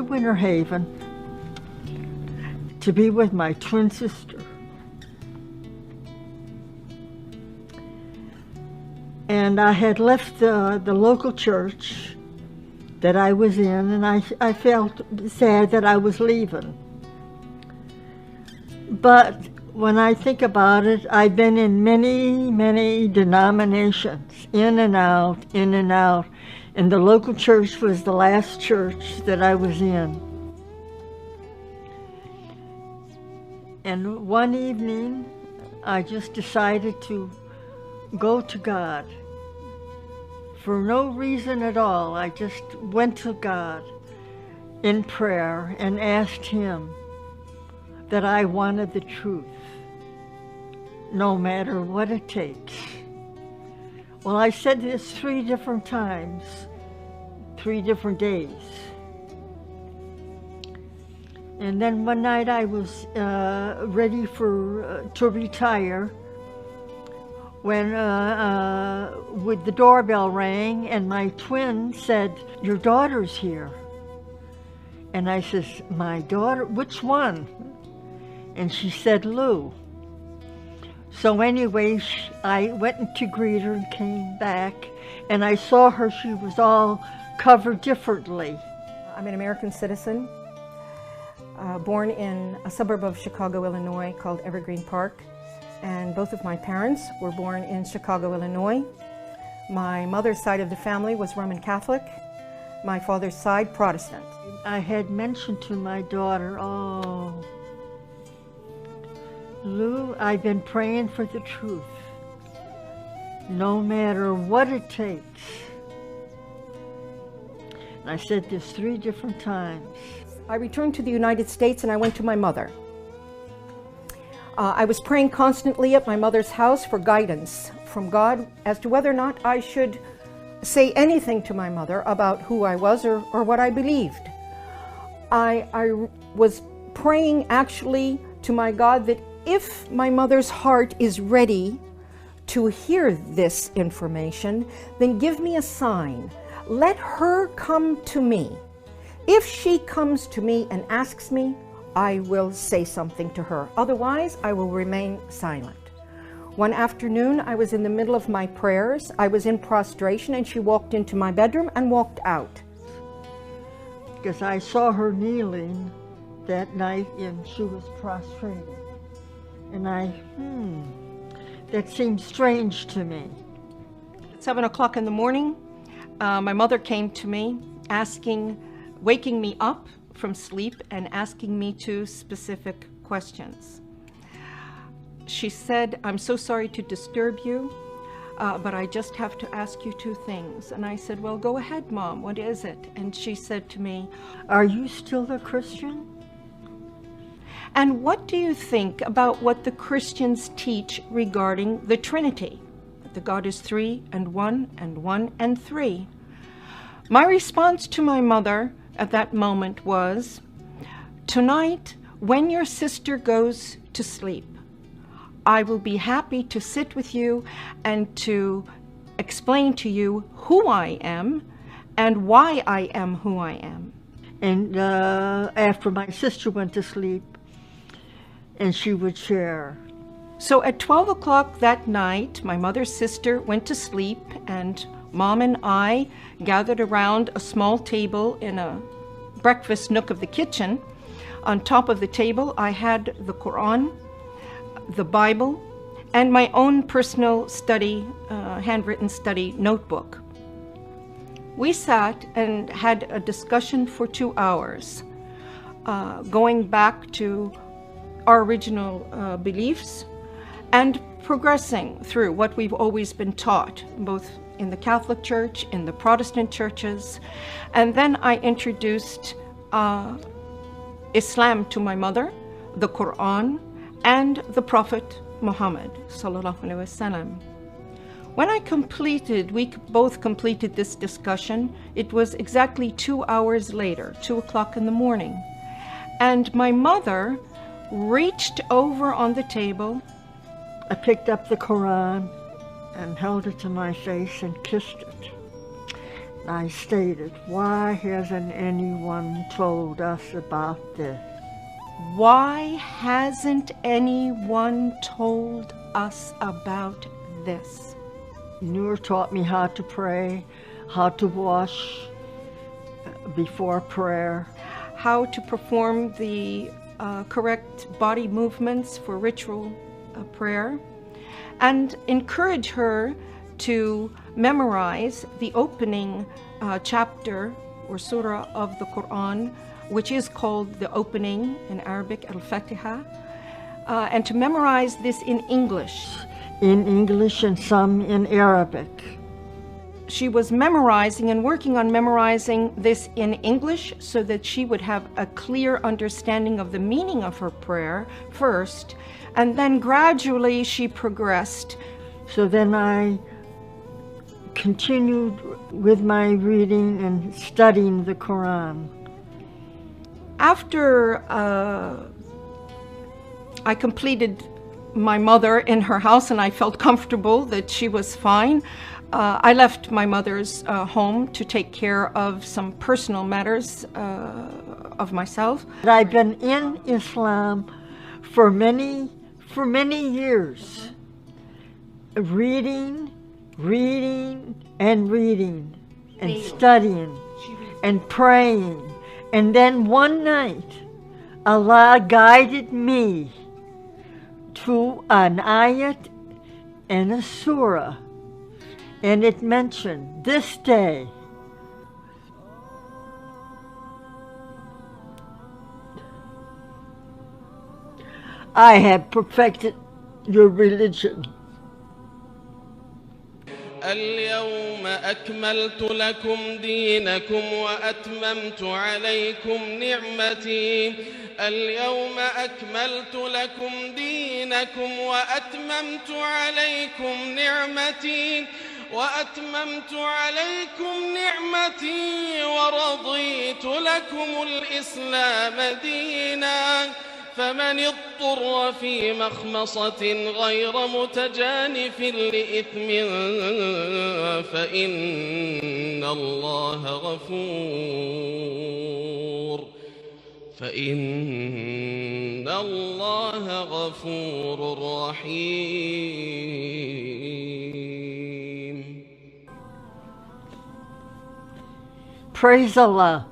to Winter Haven to be with my twin sister. And I had left the local church that I was in, and I felt sad that I was leaving. But when I think about it, I've been in many, many denominations, in and out, and the local church was the last church that I was in. And one evening, I just decided to go to God. For no reason at all, I just went to God in prayer and asked Him that I wanted the truth, no matter what it takes. Well, I said this 3 different times, 3 different days. And then one night I was ready to retire when with the doorbell rang and my twin said, "Your daughter's here." And I says, "My daughter? Which one?" And she said, "Lou." So anyway, I went to greet her and came back, and I saw her, she was all covered differently. I'm an American citizen, born in a suburb of Chicago, Illinois called Evergreen Park. And both of my parents were born in Chicago, Illinois. My mother's side of the family was Roman Catholic, my father's side Protestant. I had mentioned to my daughter, "Oh, Lou, I've been praying for the truth, no matter what it takes." And I said this 3 different times. I returned to the United States and I went to my mother. I was praying constantly at my mother's house for guidance from God as to whether or not I should say anything to my mother about who I was or what I believed. I was praying actually to my God that if my mother's heart is ready to hear this information, then give me a sign. Let her come to me. If she comes to me and asks me, I will say something to her. Otherwise, I will remain silent. One afternoon, I was in the middle of my prayers. I was in prostration, and she walked into my bedroom and walked out. Because I saw her kneeling that night, and she was prostrated. And that seemed strange to me. At 7 o'clock in the morning, my mother came to me, waking me up from sleep and asking me 2 specific questions. She said, "I'm so sorry to disturb you, but I just have to ask you 2 things." And I said, "Well, go ahead, Mom, what is it?" And she said to me, "Are you still a Christian? And what do you think about what the Christians teach regarding the Trinity? That God is 3 and 1 and 1 and 3. My response to my mother at that moment was, "Tonight, when your sister goes to sleep, I will be happy to sit with you and to explain to you who I am and why I am who I am." And after my sister went to sleep, and she would share. So at 12 o'clock that night, my mother's sister went to sleep, and Mom and I gathered around a small table in a breakfast nook of the kitchen. On top of the table, I had the Quran, the Bible, and my own personal study, handwritten study notebook. We sat and had a discussion for 2 hours, going back to our original beliefs and progressing through what we've always been taught, both in the Catholic Church, in the Protestant churches. And then I introduced Islam to my mother, the Quran, and the Prophet Muhammad sallallahu alaihi wasallam. When we both completed this discussion, it was exactly 2 hours later, 2 o'clock in the morning. And my mother reached over on the table. I picked up the Quran and held it to my face and kissed it. I stated, why hasn't anyone told us about this? Why hasn't anyone told us about this? Noor taught me how to pray, how to wash before prayer, how to perform the correct body movements for ritual prayer, and encourage her to memorize the opening chapter or surah of the Quran, which is called the opening in Arabic, Al-Fatiha, and to memorize this in English. In English and some in Arabic. She was memorizing and working on memorizing this in English so that she would have a clear understanding of the meaning of her prayer first, and then gradually she progressed. So then I continued with my reading and studying the Quran. After I completed my mother in her house and I felt comfortable that she was fine, I left my mother's home to take care of some personal matters of myself. I've been in Islam for many years, reading and studying and praying. And then one night, Allah guided me to an ayat and a surah, and it mentioned this day. I have perfected your religion. اليوم أكملت لكم دينكم وأتممت عليكم نعمتي. اليوم أكملت لكم دينكم وأتممت عليكم نعمتي ورضيت لكم الإسلام دينا. فمن اضطر في مخمصة غير متجانف لإثم فإن الله غفور رحيم. Praise Allah.